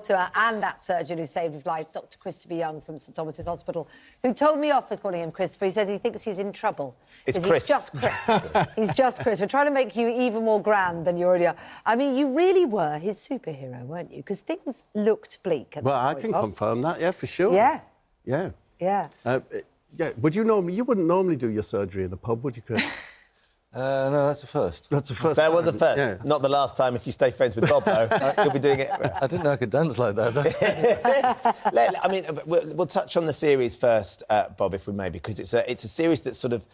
Mortimer and that surgeon who saved his life, Dr. Christopher Young from St Thomas's Hospital, who told me off for calling him Christopher. He says he thinks he's in trouble. It's Chris. He's just Chris. He's just Chris. We're trying to make you even more grand than you already are. I mean, you really were his superhero, weren't you? Because things looked bleak. Well, I can confirm that, yeah, for sure. Yeah. Yeah. Yeah. Yeah. Would you wouldn't normally do your surgery in a pub, would you, Chris? No, that's a first. That's a first. That was a first. Yeah. Not the last time. If you stay friends with Bob, though, you'll be doing it. I didn't know I could dance like that. I mean, we'll touch on the series first, Bob, if we may, because it's a series that's sort of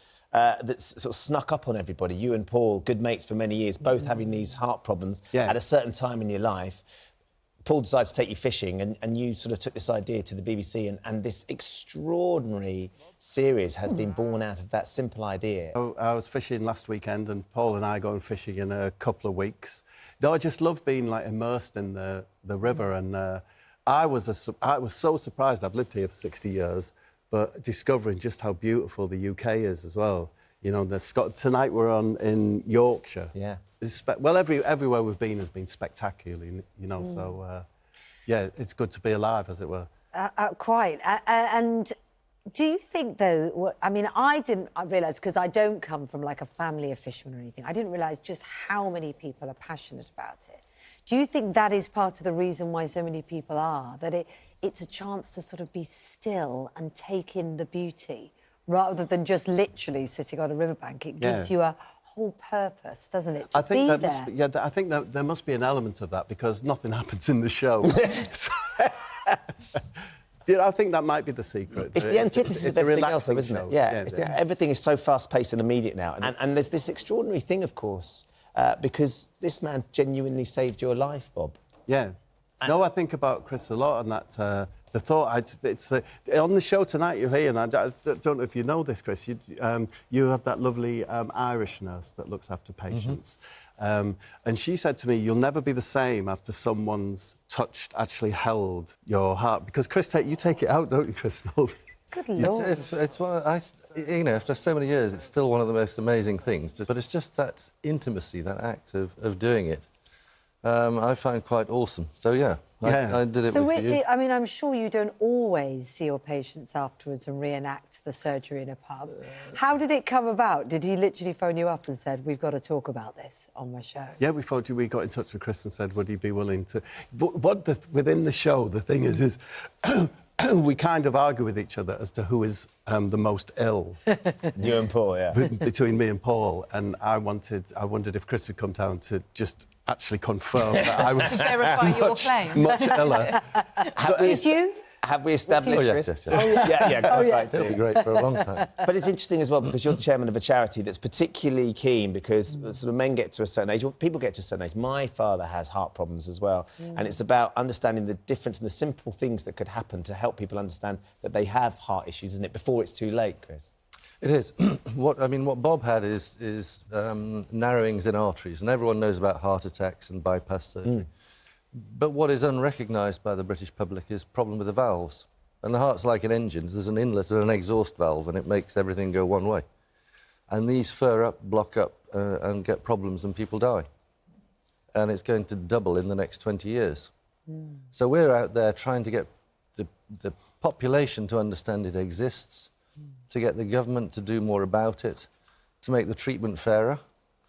snuck up on everybody. You and Paul, good mates for many years, both having these heart problems at a certain time in your life. Paul decided to take you fishing, and you sort of took this idea to the BBC, and this extraordinary series has been born out of that simple idea. I was fishing last weekend, and Paul and I going fishing in a couple of weeks. No, I just love being like immersed in the river, and I was so surprised. I've lived here for 60 years, but discovering just how beautiful the UK is as well. You know, tonight we're on in Yorkshire. Yeah. Well, everywhere we've been has been spectacular, you know, so, yeah, it's good to be alive, as it were. Quite. And do you think, though, I mean, I realise, because I don't come from, like, a family of fishermen or anything, I didn't realise just how many people are passionate about it. Do you think that is part of the reason why so many people are, that it's a chance to sort of be still and take in the beauty, rather than just literally sitting on a riverbank? It gives you a whole purpose, doesn't it, to be there? I think that there must be an element of that, because nothing happens in the show. Yeah, I think that might be the secret. It's the antithesis of everything else, though, isn't it? Yeah, everything is so fast-paced and immediate now. And there's this extraordinary thing, of course, because this man genuinely saved your life, Bob. Yeah. No, I think about Chris a lot, and that... the thought, on the show tonight, you'll hear, and I don't know if you know this, Chris, you have that lovely Irish nurse that looks after patients. And she said to me, you'll never be the same after someone's actually held your heart. Because, Chris, you take it out, don't you, Chris? Good Lord. It's one of, you know, after so many years, it's still one of the most amazing things. But it's just that intimacy, that act of doing it, I find quite awesome. So, yeah. I did it with you. I mean, I'm sure you don't always see your patients afterwards and reenact the surgery in a pub. How did it come about? Did he literally phone you up and said, we've got to talk about this on my show? Yeah, we got in touch with Chris and said, would he be willing to... But within the show, the thing is we kind of argue with each other as to who is the most ill. You and Paul, yeah. Between me and Paul. And I wondered if Chris would come down to just... actually confirm that I was much iller. Have we established this? It'll be great for a long time. But it's interesting as well, because you're the chairman of a charity that's particularly keen, because sort of men get to a certain age, or people get to a certain age. My father has heart problems as well, and it's about understanding the difference and the simple things that could happen to help people understand that they have heart issues, isn't it, before it's too late, Chris? It is. What Bob had is narrowings in arteries, and everyone knows about heart attacks and bypass surgery. But what is unrecognised by the British public is problem with the valves. And the heart's like an engine. There's an inlet and an exhaust valve, and it makes everything go one way. And these fur up, block up, and get problems, and people die. And it's going to double in the next 20 years. So we're out there trying to get the population to understand it exists, to get the government to do more about it, to make the treatment fairer.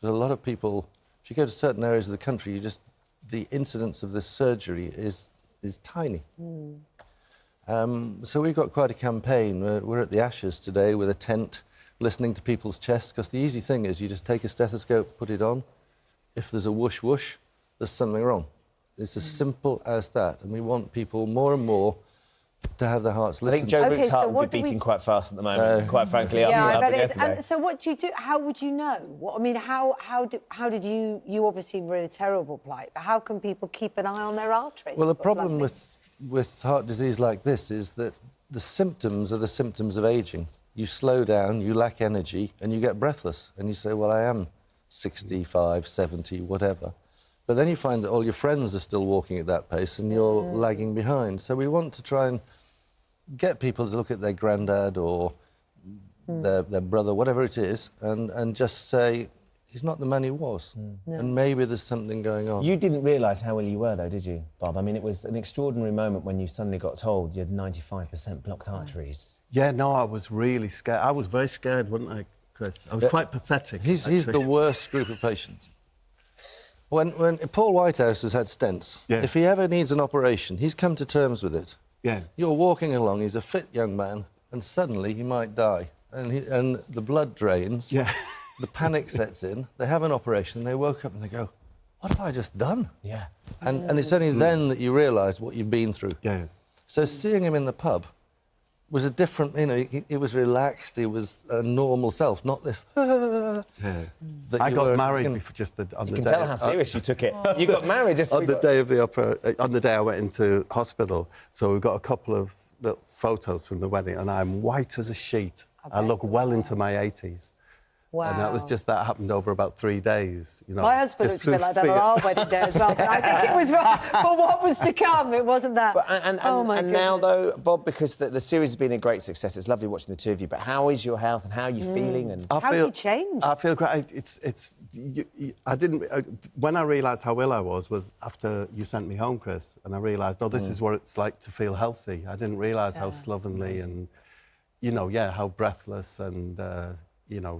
Because a lot of people, if you go to certain areas of the country, the incidence of this surgery is tiny. So we've got quite a campaign. We're at the Ashes today with a tent, listening to people's chests, because the easy thing is you just take a stethoscope, put it on. If there's a whoosh whoosh, there's something wrong. It's as simple as that. And we want people more and more to have their hearts listened to. I think Joe Root's heart would be beating quite fast at the moment, quite frankly. Yeah, I bet it is. And so what do you do? How would you know? I mean, how did you obviously were in a terrible plight, but how can people keep an eye on their arteries? Well, the problem with heart disease like this is that the symptoms are the symptoms of ageing. You slow down, you lack energy, and you get breathless. And you say, well, I am 65, 70, whatever. But then you find that all your friends are still walking at that pace and you're lagging behind. So we want to try and get people to look at their granddad or their brother, whatever it is, and just say, he's not the man he was. And maybe there's something going on. You didn't realise how ill you were, though, did you, Bob? I mean, it was an extraordinary moment when you suddenly got told you had 95% blocked arteries. Yeah, no, I was really scared. I was very scared, wasn't I, Chris? I was quite pathetic. He's the worst group of patients. When Paul Whitehouse has had stents, if he ever needs an operation, he's come to terms with it. Yeah. You're walking along, he's a fit young man, and suddenly he might die. And the blood drains, the panic sets in, they have an operation, and they woke up and they go, what have I just done? Yeah. And it's only then that you realise what you've been through. Yeah. So seeing him in the pub was a different, you know, he was relaxed, he was a normal self, not this... I got married on the day... You can tell how serious you took it. You got married just... On the day of the on the day I went into hospital, so we've got a couple of little photos from the wedding, and I'm white as a sheet. I look well into my 80s. Wow. And that happened over about 3 days. You know, My husband looked a bit like that on our wedding day as well. But I think it was for what was to come. It wasn't that. But, and now, though, Bob, because the series has been a great success, it's lovely watching the two of you, but how is your health and how are you feeling? And how did you change? I feel great. I didn't... when I realised how ill I was after you sent me home, Chris, and I realised, this is what it's like to feel healthy. I didn't realise how slovenly and, how breathless and...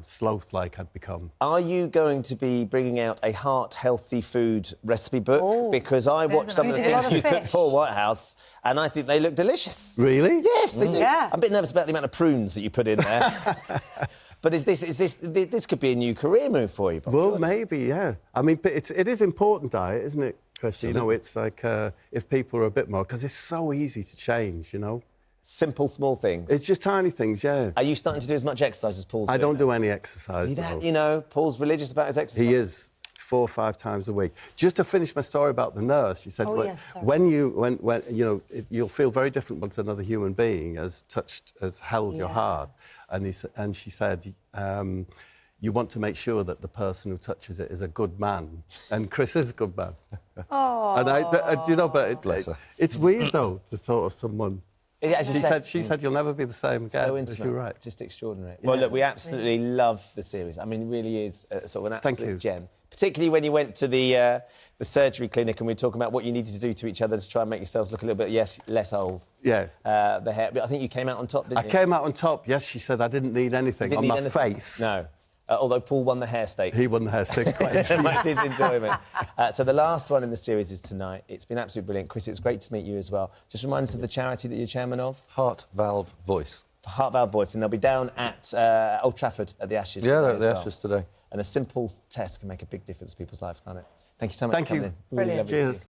sloth-like I'd become. Are you going to be bringing out a heart-healthy food recipe book? Because I watched some of the things you cooked, Paul Whitehouse, and I think they look delicious. Really? Yes, they do. Yeah. I'm a bit nervous about the amount of prunes that you put in there. But this could be a new career move for you, Bob? Well, maybe, yeah. I mean, it is important diet, isn't it, Chris? Absolutely. It's like if people are a bit more... Because it's so easy to change, Simple, small things. It's just tiny things, yeah. Are you starting to do as much exercise as Paul's doing? I don't do any exercise. See that? Paul's religious about his exercise. He is 4 or 5 times a week. Just to finish my story about the nurse, she said, when you'll feel very different once another human being has held your heart, and she said, you want to make sure that the person who touches it is a good man, and Chris is a good man. Oh. And it's weird though, the thought of someone. She said, you'll never be the same again. So intimate. You're right. Just extraordinary. Yeah. Well, look, we absolutely love the series. I mean, it really is sort of an absolute gem. Particularly when you went to the surgery clinic and we were talking about what you needed to do to each other to try and make yourselves look a little bit, less old. Yeah. The hair. But I think you came out on top, didn't you? I came out on top, yes. She said I didn't need anything on my face. No. Although Paul won the hair stakes. He won the hair stakes. Much his enjoyment. So the last one in the series is tonight. It's been absolutely brilliant. Chris, it's great to meet you as well. Just remind us of the charity that you're chairman of. Heart Valve Voice. Heart Valve Voice. And they'll be down at Old Trafford at the Ashes. Yeah, they're at the Ashes today. And a simple test can make a big difference in people's lives, can't it? Thank you so much for coming in. Brilliant. Cheers.